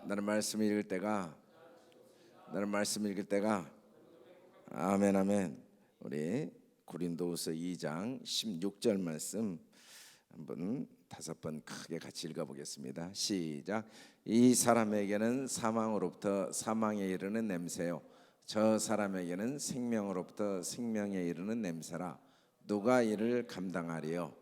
나는 말씀 읽을 때가 아멘 아멘. 우리 고린도후서 2장 16절 말씀 한번 5번 크게 같이 읽어보겠습니다. 시작. 이 사람에게는 사망으로부터 사망에 이르는 냄새요, 저 사람에게는 생명으로부터 생명에 이르는 냄새라. 누가 이를 감당하리요?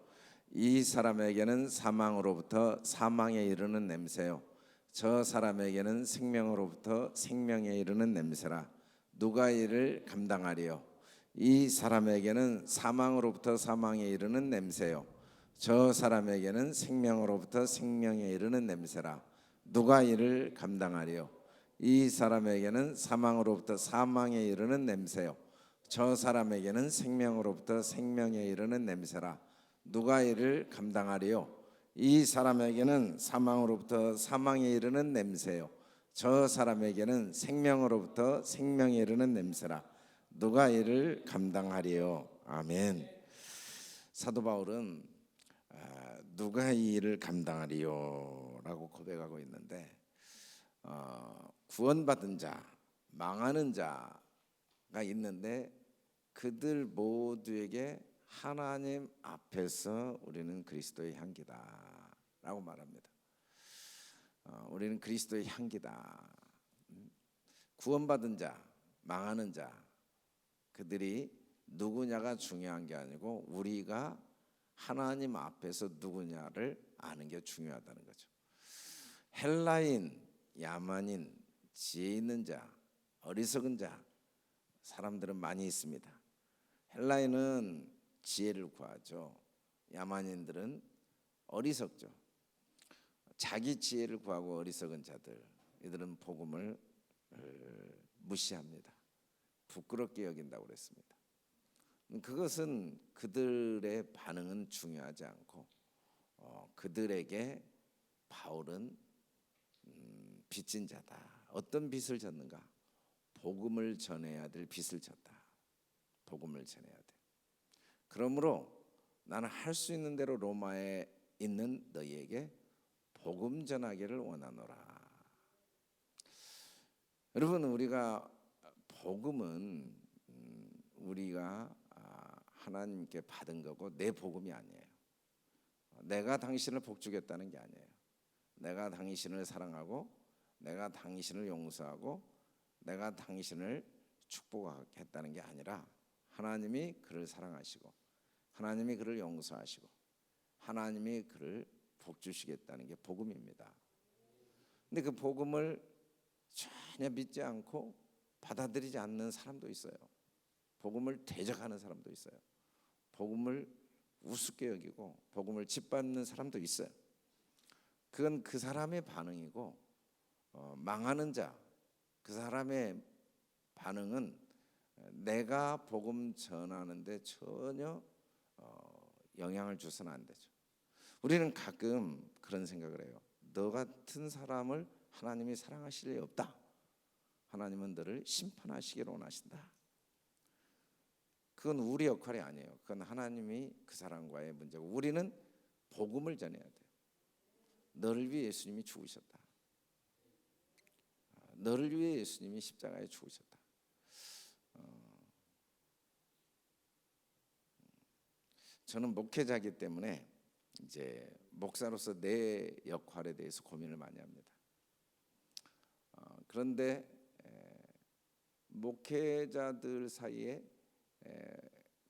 이 사람에게는 사망으로부터 사망에 이르는 냄새요, 저 사람에게는 생명으로부터 생명에 이르는 냄새라. 누가 이를 감당하리요? 이 사람에게는 사망으로부터 사망에 이르는 냄새요, 저 사람에게는 생명으로부터 생명에 이르는 냄새라. 누가 이를 감당하리요? 이 사람에게는 사망으로부터 사망에 이르는 냄새요, 저 사람에게는 생명으로부터 생명에 이르는 냄새라. 누가 이를 감당하리요? 이 사람에게는 사망으로부터 사망에 이르는 냄새요, 저 사람에게는 생명으로부터 생명에 이르는 냄새라. 누가 이를 감당하리요? 아멘. 사도 바울은 누가 이 일을 감당하리요? 라고 고백하고 있는데, 구원받은 자, 망하는 자가 있는데 그들 모두에게 하나님 앞에서 우리는 그리스도의 향기다 라고 말합니다. 우리는 그리스도의 향기다. 구원받은 자, 망하는 자, 그들이 누구냐가 중요한 게 아니고 우리가 하나님 앞에서 누구냐를 아는 게 중요하다는 거죠. 헬라인, 야만인, 지혜 있는 자, 어리석은 자, 사람들은 많이 있습니다. 헬라인은 지혜를 구하죠. 야만인들은 어리석죠. 자기 지혜를 구하고 어리석은 자들, 이들은 복음을 무시합니다. 부끄럽게 여긴다고 그랬습니다. 그것은 그들의 반응은 중요하지 않고 그들에게 바울은 빚진 자다. 어떤 빚을 졌는가? 복음을 전해야 될 빚을 졌다. 복음을 전해야 돼. 그러므로 나는 할 수 있는 대로 로마에 있는 너희에게 복음 전하기를 원하노라. 여러분, 우리가 복음은 우리가 하나님께 받은 거고 내 복음이 아니에요. 내가 당신을 복주겠다는 게 아니에요. 내가 당신을 사랑하고 내가 당신을 용서하고 내가 당신을 축복하겠다는 게 아니라 하나님이 그를 사랑하시고 하나님이 그를 용서하시고 하나님이 그를 복주시겠다는 게 복음입니다. 근데 그 복음을 전혀 믿지 않고 받아들이지 않는 사람도 있어요. 복음을 대적하는 사람도 있어요. 복음을 우습게 여기고 복음을 짓밟는 사람도 있어요. 그건 그 사람의 반응이고 망하는 자, 그 사람의 반응은 내가 복음 전하는데 전혀 영향을 줘서는 안 되죠. 우리는 가끔 그런 생각을 해요. 너 같은 사람을 하나님이 사랑하실 리 없다. 하나님은 너를 심판하시기를 원하신다. 그건 우리 역할이 아니에요. 그건 하나님이 그 사람과의 문제고 우리는 복음을 전해야 돼요. 너를 위해 예수님이 죽으셨다. 너를 위해 예수님이 십자가에 죽으셨다. 저는 목회자이기 때문에 이제 목사로서 내 역할에 대해서 고민을 많이 합니다. 그런데 목회자들 사이에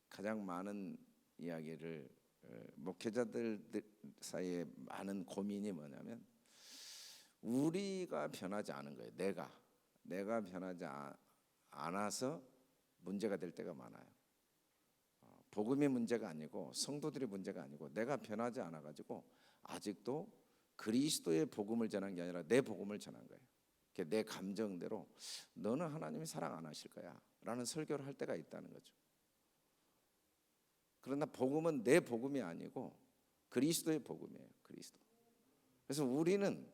가장 많은 이야기를 목회자들 사이에 많은 고민이 뭐냐면 우리가 변하지 않은 거예요. 내가 변하지 않아서 문제가 될 때가 많아요. 복음의 문제가 아니고 성도들의 문제가 아니고 내가 변하지 않아 가지고 아직도 그리스도의 복음을 전한 게 아니라 내 복음을 전한 거예요. 내 감정대로 너는 하나님이 사랑 안 하실 거야 라는 설교를 할 때가 있다는 거죠. 그러나 복음은 내 복음이 아니고 그리스도의 복음이에요. 그리스도. 그래서 우리는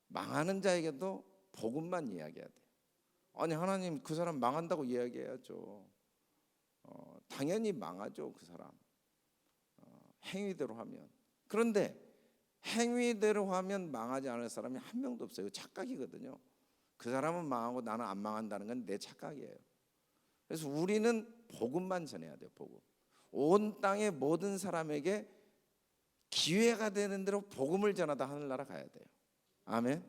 망하는 자에게도 복음만 이야기해야 돼요. 아니 하나님 그 사람 망한다고 이야기해야죠. 당연히 망하죠. 그 사람 행위대로 하면. 그런데 행위대로 하면 망하지 않을 사람이 한 명도 없어요. 착각이거든요. 그 사람은 망하고 나는 안 망한다는 건 내 착각이에요. 그래서 우리는 복음만 전해야 돼요. 복음. 온 땅의 모든 사람에게 기회가 되는 대로 복음을 전하다 하늘나라 가야 돼요. 아멘.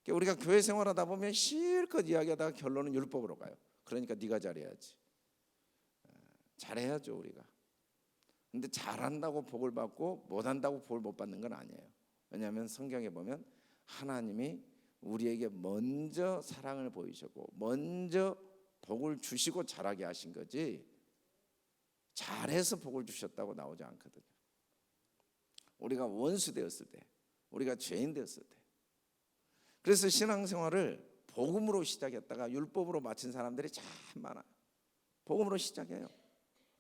그러니까 우리가 교회 생활하다 보면 실컷 이야기하다가 결론은 율법으로 가요. 그러니까 네가 잘해야지. 잘해야죠 우리가. 근데 잘한다고 복을 받고 못한다고 복을 못 받는 건 아니에요. 왜냐하면 성경에 보면 하나님이 우리에게 먼저 사랑을 보이셨고 먼저 복을 주시고 잘하게 하신 거지 잘해서 복을 주셨다고 나오지 않거든요. 우리가 원수 되었을 때, 우리가 죄인 되었을 때. 그래서 신앙생활을 복음으로 시작했다가 율법으로 마친 사람들이 참 많아요. 복음으로 시작해요.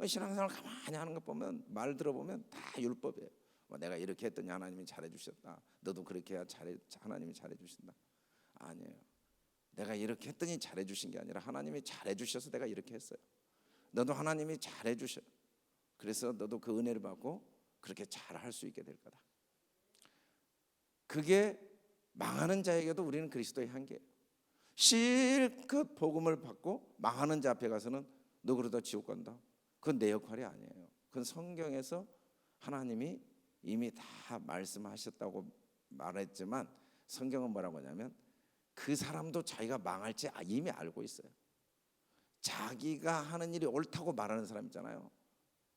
신앙생활 가만히 하는 것 보면 말 들어보면 다 율법이에요. 내가 이렇게 했더니 하나님이 잘해주셨다. 너도 그렇게 해야 하나님이 잘해주신다. 아니에요. 내가 이렇게 했더니 잘해주신 게 아니라 하나님이 잘해주셔서 내가 이렇게 했어요. 너도 하나님이 잘해주셔. 그래서 너도 그 은혜를 받고 그렇게 잘할 수 있게 될 거다. 그게 망하는 자에게도 우리는 그리스도의 한계예요. 실컷 복음을 받고 망하는 자 앞에 가서는 너 그러다 지옥 간다. 그건 내 역할이 아니에요. 그건 성경에서 하나님이 이미 다 말씀하셨다고 말했지만 성경은 뭐라고 하냐면 그 사람도 자기가 망할지 이미 알고 있어요. 자기가 하는 일이 옳다고 말하는 사람 있잖아요.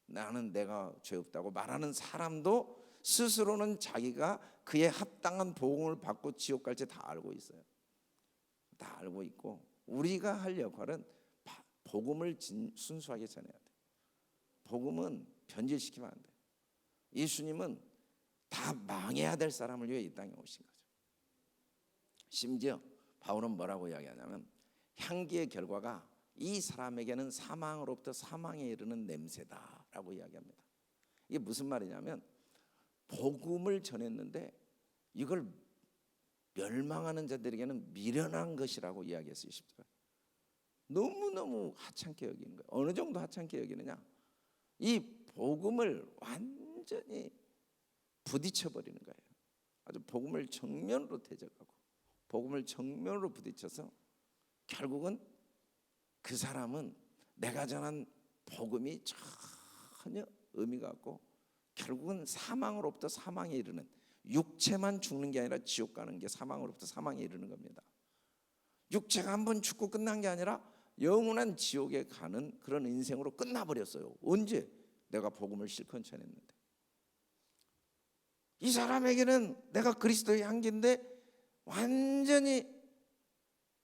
나는 내가 죄 없다고 말하는 사람도 스스로는 자기가 그에 합당한 복음을 받고 지옥 갈지 다 알고 있어요. 다 알고 있고 우리가 할 역할은 복음을 순수하게 전해야 돼요. 복음은 변질시키면 안 돼요. 예수님은 다 망해야 될 사람을 위해 이 땅에 오신 거죠. 심지어 바울은 뭐라고 이야기하냐면 향기의 결과가 이 사람에게는 사망으로부터 사망에 이르는 냄새다라고 이야기합니다. 이게 무슨 말이냐면 복음을 전했는데 이걸 멸망하는 자들에게는 미련한 것이라고 이야기했어요. 10절. 너무너무 하찮게 여기는 거예요. 어느 정도 하찮게 여기느냐, 이 복음을 완전히 부딪혀버리는 거예요. 아주 복음을 정면으로 대적하고 복음을 정면으로 부딪혀서 결국은 그 사람은 내가 전한 복음이 전혀 의미가 없고 결국은 사망으로부터 사망에 이르는, 육체만 죽는 게 아니라 지옥 가는 게 사망으로부터 사망에 이르는 겁니다. 육체가 한번 죽고 끝난 게 아니라 영원한 지옥에 가는 그런 인생으로 끝나버렸어요. 언제? 내가 복음을 실컷 전했는데. 이 사람에게는 내가 그리스도의 향기인데 완전히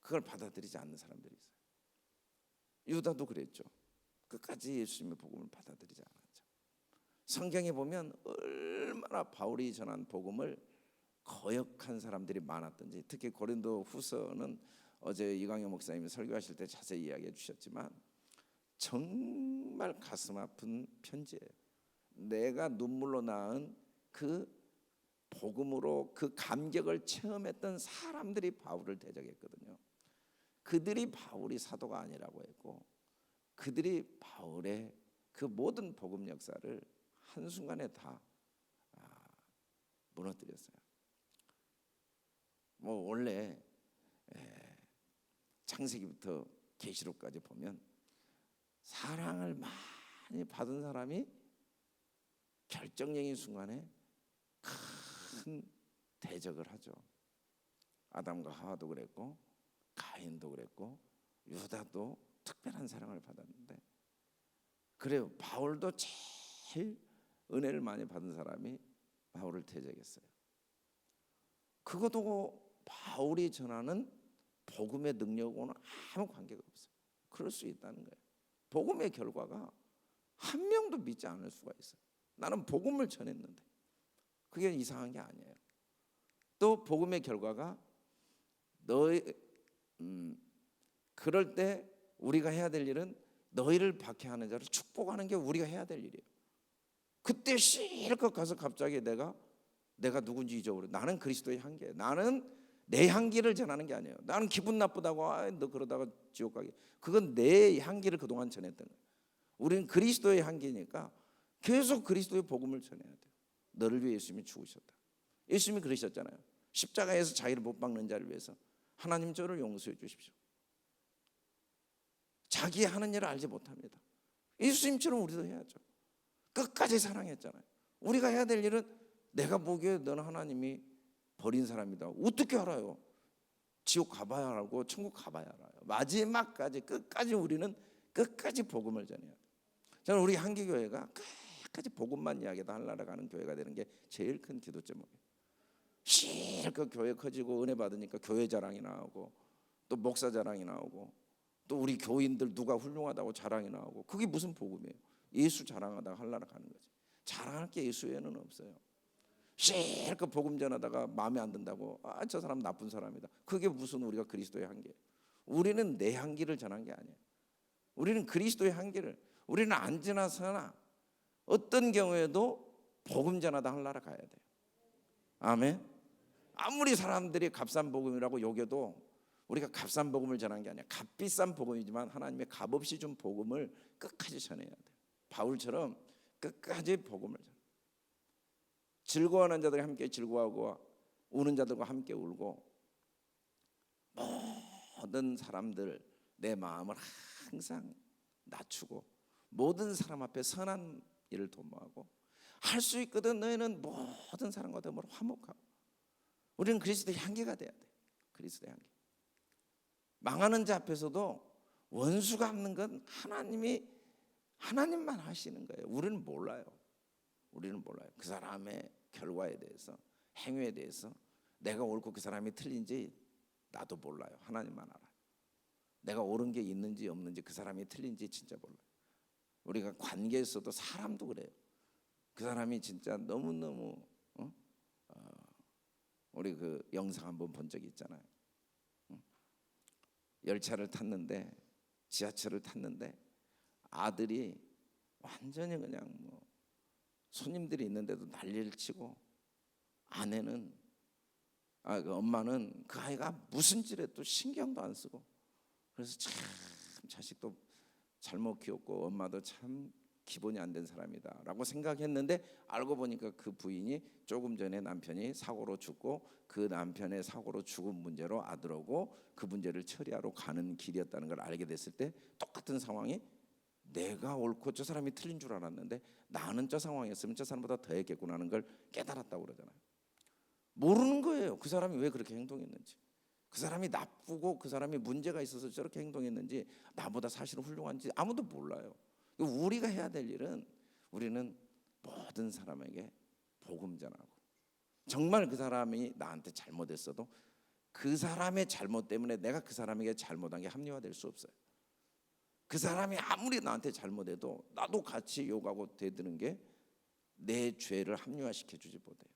그걸 받아들이지 않는 사람들이 있어요. 유다도 그랬죠. 끝까지 예수님의 복음을 받아들이지 않았죠. 성경에 보면 얼마나 바울이 전한 복음을 거역한 사람들이 많았던지, 특히 고린도 후서는 어제 이광영 목사님이 설교하실 때 자세히 이야기해 주셨지만 정말 가슴 아픈 편지예요. 내가 눈물로 낳은 그 복음으로 그 감격을 체험했던 사람들이 바울을 대적했거든요. 그들이 바울이 사도가 아니라고 했고 그들이 바울의 그 모든 복음 역사를 한순간에 다 무너뜨렸어요. 원래 창세기부터 계시록까지 보면 사랑을 많이 받은 사람이 결정적인 순간에 큰 대적을 하죠. 아담과 하와도 그랬고 가인도 그랬고 유다도 특별한 사랑을 받았는데, 그래요. 바울도 제일 은혜를 많이 받은 사람이 바울을 대적했어요. 그것도 바울이 전하는 복음의 능력과는 아무 관계가 없어요. 그럴 수 있다는 거예요. 복음의 결과가 한 명도 믿지 않을 수가 있어요. 나는 복음을 전했는데. 그게 이상한 게 아니에요. 또 복음의 결과가 그럴 때 우리가 해야 될 일은 너희를 박해하는 자를 축복하는 게 우리가 해야 될 일이에요. 그때 실컷 가서 갑자기 내가 누군지 잊어버려. 나는 그리스도의 향기예요. 나는 내 향기를 전하는 게 아니에요. 나는 기분 나쁘다고 너 그러다가 지옥 가게. 그건 내 향기를 그동안 전했던 거예요. 우리는 그리스도의 향기니까 계속 그리스도의 복음을 전해야 돼요. 너를 위해 예수님이 죽으셨다. 예수님이 그러셨잖아요. 십자가에서 자기를 못 박는 자를 위해서 하나님 저를 용서해 주십시오. 자기 하는 일을 알지 못합니다. 예수님처럼 우리도 해야죠. 끝까지 사랑했잖아요. 우리가 해야 될 일은 내가 보기에 너는 하나님이 버린 사람이다. 어떻게 알아요? 지옥 가봐야 알고 천국 가봐야 알아요. 마지막까지 끝까지 우리는 끝까지 복음을 전해야 돼요. 저는 우리 한기교회가 끝까지 복음만 이야기도 하려고 가는 교회가 되는 게 제일 큰 기도 제목이에요. 실컷 교회 커지고 은혜 받으니까 교회 자랑이 나오고 또 목사 자랑이 나오고 또 우리 교인들 누가 훌륭하다고 자랑이 나오고 그게 무슨 복음이에요? 예수 자랑하다가 하려고 가는 거지. 자랑할 게 예수 외에는 없어요. 실컷 복음 전하다가 마음에 안 든다고 저 사람 나쁜 사람이다. 그게 무슨 우리가 그리스도의 한계예요. 우리는 내 한계를 전한 게 아니에요. 우리는 그리스도의 한계를 우리는 앉으나 서나 어떤 경우에도 복음 전하다 하려고 가야 돼요. 아멘. 아무리 사람들이 값싼 복음이라고 여겨도 우리가 값싼 복음을 전한 게 아니야. 값비싼 복음이지만 하나님의 값없이 준 복음을 끝까지 전해야 돼요. 바울처럼 끝까지 복음을 전해. 즐거워하는 자들이 함께 즐거워하고 우는 자들과 함께 울고 모든 사람들 내 마음을 항상 낮추고 모든 사람 앞에 선한 일을 도모하고 할 수 있거든. 너희는 모든 사람과 더불어 화목하고. 우리는 그리스도의 향기가 돼야 돼. 그리스도의 향기. 망하는 자 앞에서도 원수가 없는 건 하나님만 하시는 거예요. 우리는 몰라요. 우리는 몰라요. 그 사람의 결과에 대해서, 행위에 대해서 내가 옳고 그 사람이 틀린지 나도 몰라요. 하나님만 알아요. 내가 옳은 게 있는지 없는지 그 사람이 틀린지 진짜 몰라요. 우리가 관계에서도 사람도 그래요. 그 사람이 진짜 너무너무 우리 그 영상 한번 본 적이 있잖아요. 열차를 탔는데 지하철을 탔는데 아들이 완전히 그냥 손님들이 있는데도 난리를 치고 아내는 그 엄마는 그 아이가 무슨 짓에도 신경도 안 쓰고 그래서 참 자식도 잘못 키웠고 엄마도 참 기본이 안 된 사람이다 라고 생각했는데 알고 보니까 그 부인이 조금 전에 남편이 사고로 죽고 그 남편의 사고로 죽은 문제로 아들하고 그 문제를 처리하러 가는 길이었다는 걸 알게 됐을 때 똑같은 상황이 내가 옳고 저 사람이 틀린 줄 알았는데 나는 저 상황이었으면 저 사람보다 더 했겠구나 하는 걸 깨달았다고 그러잖아요. 모르는 거예요. 그 사람이 왜 그렇게 행동했는지, 그 사람이 나쁘고 그 사람이 문제가 있어서 저렇게 행동했는지, 나보다 사실은 훌륭한지 아무도 몰라요. 우리가 해야 될 일은 우리는 모든 사람에게 복음 전하고, 정말 그 사람이 나한테 잘못했어도 그 사람의 잘못 때문에 내가 그 사람에게 잘못한 게 합리화될 수 없어요. 그 사람이 아무리 나한테 잘못해도 나도 같이 욕하고 대드는 게 내 죄를 합리화시켜 주지 못해요.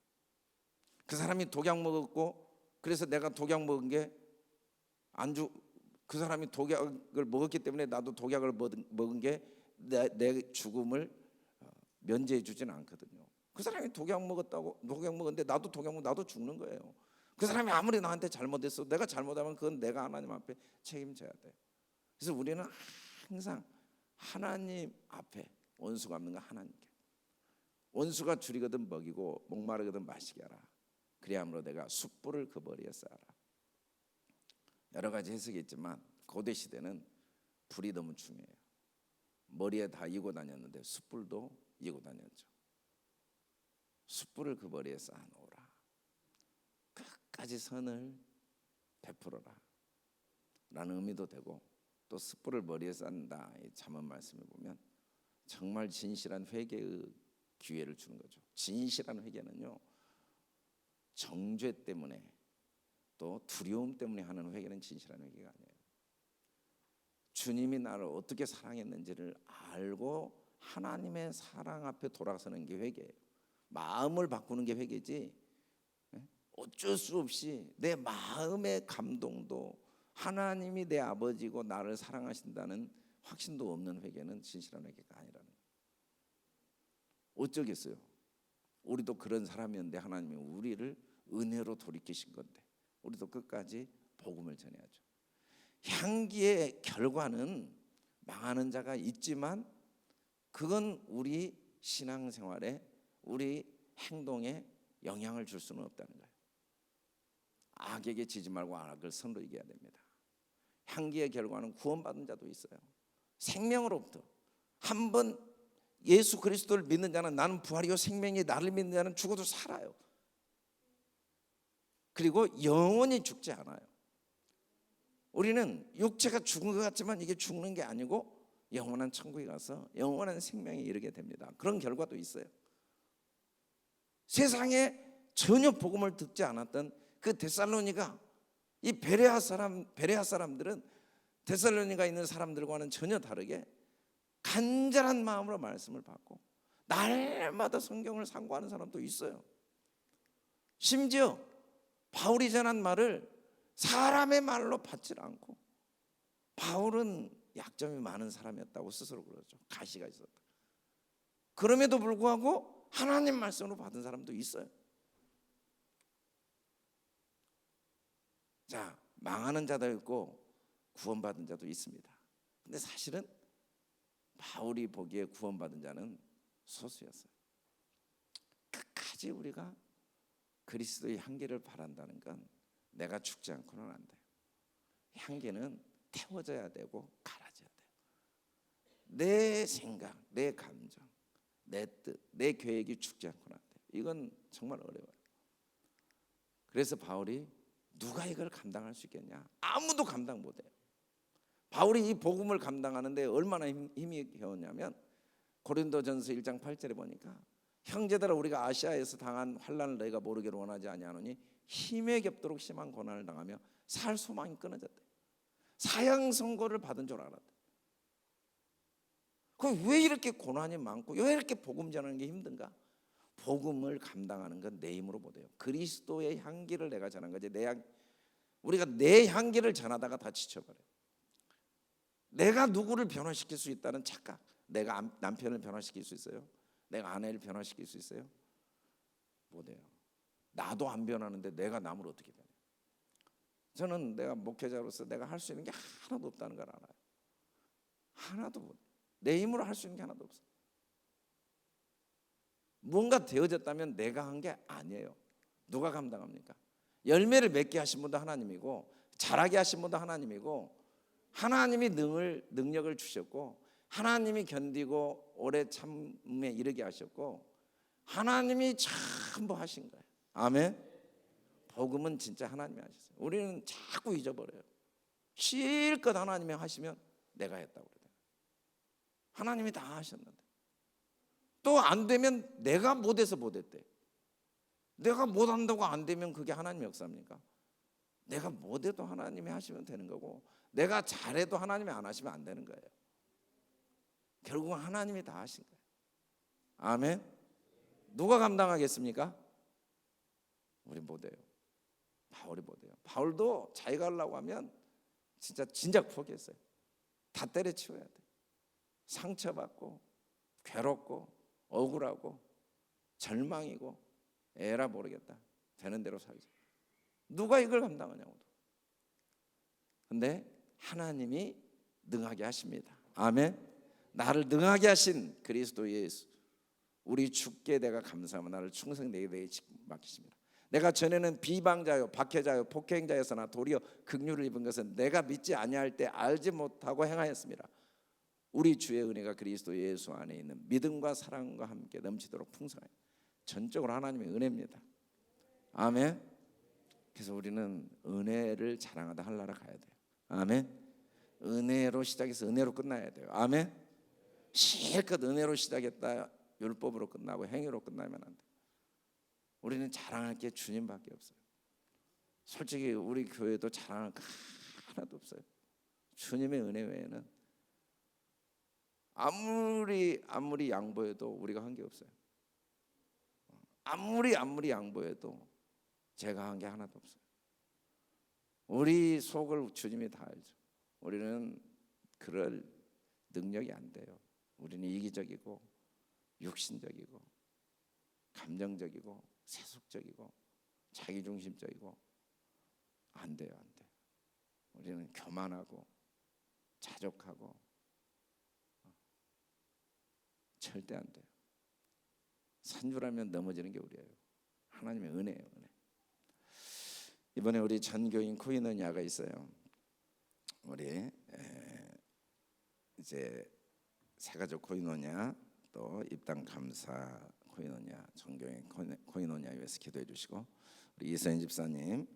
그 사람이 독약 먹었고 그래서 내가 독약 먹은 게 그 사람이 독약을 먹었기 때문에 나도 독약을 먹은 게 내 죽음을 면제해 주지는 않거든요. 그 사람이 독약 먹었는데 나도 독약 먹으면 나도 죽는 거예요. 그 사람이 아무리 나한테 잘못했어 내가 잘못하면 그건 내가 하나님 앞에 책임져야 돼. 그래서 우리는 항상 하나님 앞에 원수가 없는 건 하나님께, 원수가 줄이거든 먹이고 목마르거든 마시게 하라. 그리함으로 내가 숯불을 그 머리에 쌓아라. 여러 가지 해석이 있지만 고대 시대는 불이 너무 중요해요. 머리에 다 이고 다녔는데 숯불도 이고 다녔죠. 숯불을 그 머리에 쌓아놓으라. 끝까지 선을 베풀어라 라는 의미도 되고, 또 숯불을 머리에 쌓는다, 이 잠언 말씀을 보면 정말 진실한 회개의 기회를 주는 거죠. 진실한 회개는요, 정죄 때문에 또 두려움 때문에 하는 회개는 진실한 회개가 아니에요. 주님이 나를 어떻게 사랑했는지를 알고 하나님의 사랑 앞에 돌아서는 게 회개예요. 마음을 바꾸는 게 회개지, 어쩔 수 없이 내 마음의 감동도 하나님이 내 아버지고 나를 사랑하신다는 확신도 없는 회개는 진실한 회개가 아니라는 거예요. 어쩌겠어요. 우리도 그런 사람이었는데 하나님이 우리를 은혜로 돌이키신 건데 우리도 끝까지 복음을 전해야죠. 향기의 결과는 망하는 자가 있지만 그건 우리 신앙생활에, 우리 행동에 영향을 줄 수는 없다는 거예요. 악에게 지지 말고 악을 선으로 이겨야 됩니다. 향기의 결과는 구원받은 자도 있어요. 생명으로부터 한번 예수 그리스도를 믿는 자는 나는 부활이요 생명이, 나를 믿는 자는 죽어도 살아요. 그리고 영원히 죽지 않아요. 우리는 육체가 죽은 것 같지만 이게 죽는 게 아니고 영원한 천국에 가서 영원한 생명에 이르게 됩니다. 그런 결과도 있어요. 세상에 전혀 복음을 듣지 않았던 그 데살로니가, 이 베레아 사람들은 데살로니가 있는 사람들과는 전혀 다르게 간절한 마음으로 말씀을 받고 날마다 성경을 상고하는 사람도 있어요. 심지어 바울이 전한 말을 사람의 말로 받지 않고, 바울은 약점이 많은 사람이었다고 스스로 그러죠. 가시가 있었다. 그럼에도 불구하고 하나님 말씀으로 받은 사람도 있어요. 자, 망하는 자도 있고 구원받은 자도 있습니다. 근데 사실은 바울이 보기에 구원받은 자는 소수였어요. 끝까지 우리가 그리스도의 향기를 바란다는 건 내가 죽지 않고는 안 돼요. 향기는 태워져야 되고 갈아져야 돼요. 내 생각, 내 감정, 내 뜻, 내 계획이 죽지 않고는 안 돼요. 이건 정말 어려워요. 그래서 바울이 누가 이걸 감당할 수 있겠냐? 아무도 감당 못해요. 바울이 이 복음을 감당하는데 얼마나 힘이 겨웠냐면 고린도전서 1장 8절에 보니까 형제들아 우리가 아시아에서 당한 환난을 너희가 모르기를 원하지 아니하노니 힘에 겹도록 심한 고난을 당하며 살 소망이 끊어졌대. 사형 선고를 받은 줄 알았대. 그럼 왜 이렇게 고난이 많고 왜 이렇게 복음 전하는 게 힘든가? 복음을 감당하는 건 내 힘으로 못해요. 그리스도의 향기를 내가 전한 거지. 우리가 내 향기를 전하다가 다 지쳐버려요. 내가 누구를 변화시킬 수 있다는 착각. 내가 남편을 변화시킬 수 있어요? 내가 아내를 변화시킬 수 있어요? 못해요. 나도 안 변하는데 내가 남을 어떻게 변해요? 저는 내가 목회자로서 내가 할 수 있는 게 하나도 없다는 걸 알아요. 하나도 못. 내 힘으로 할 수 있는 게 하나도 없어요. 뭔가 되어졌다면 내가 한 게 아니에요. 누가 감당합니까? 열매를 맺게 하신 분도 하나님이고 자라게 하신 분도 하나님이고, 하나님이 능력을 주셨고 하나님이 견디고 오래 참음에 이르게 하셨고 하나님이 전부 하신 거예요. 아멘. 복음은 진짜 하나님이 하셨어요. 우리는 자꾸 잊어버려요. 실컷 하나님이 하시면 내가 했다고 그래요. 하나님이 다 하셨는데 또 안 되면 내가 못해서 못했대. 내가 못한다고 안 되면 그게 하나님의 역사입니까? 내가 못해도 하나님이 하시면 되는 거고 내가 잘해도 하나님이 안 하시면 안 되는 거예요. 결국은 하나님이 다 하신 거예요. 아멘. 누가 감당하겠습니까? 우리 못해요. 바울이 못해요. 바울도 자기가 하려고 하면 진작 포기했어요. 다 때려치워야 돼. 상처받고 괴롭고 억울하고 절망이고 에라 모르겠다. 되는 대로 살자. 누가 이걸 감당하냐고. 근데 하나님이 능하게 하십니다. 아멘. 나를 능하게 하신 그리스도 예수, 우리 주께 내가 감사하며 나를 충성되게 맡기십니다. 내가 전에는 비방자요 박해자요 폭행자였으나 도리어 긍휼을 입은 것은 내가 믿지 아니할 때 알지 못하고 행하였습니다. 우리 주의 은혜가 그리스도 예수 안에 있는 믿음과 사랑과 함께 넘치도록 풍성해요. 전적으로 하나님의 은혜입니다. 아멘. 그래서 우리는 은혜를 자랑하다 하늘나라 가야 돼요. 아멘. 은혜로 시작해서 은혜로 끝나야 돼요. 아멘. 실컷 은혜로 시작했다 율법으로 끝나고 행위로 끝나면 안 돼요. 우리는 자랑할 게 주님밖에 없어요. 솔직히 우리 교회도 자랑할 거 하나도 없어요. 주님의 은혜 외에는 아무리 양보해도 우리가 한 게 없어요. 아무리 양보해도 제가 한 게 하나도 없어요. 우리 속을 주님이 다 알죠. 우리는 그럴 능력이 안 돼요. 우리는 이기적이고 육신적이고 감정적이고 세속적이고 자기중심적이고 안 돼요. 우리는 교만하고 자족하고 절대 안 돼요. 산줄하면 넘어지는 게 우리예요. 하나님의 은혜예요. 은혜. 이번에 우리 전교인 코인원야가 있어요. 우리 이제 새가족 코인원야, 또 입당 감사 코인원야, 전교인 코인원야 위해서 기도해 주시고, 우리 이서인 집사님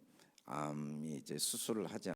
암이 이제 수술을 하지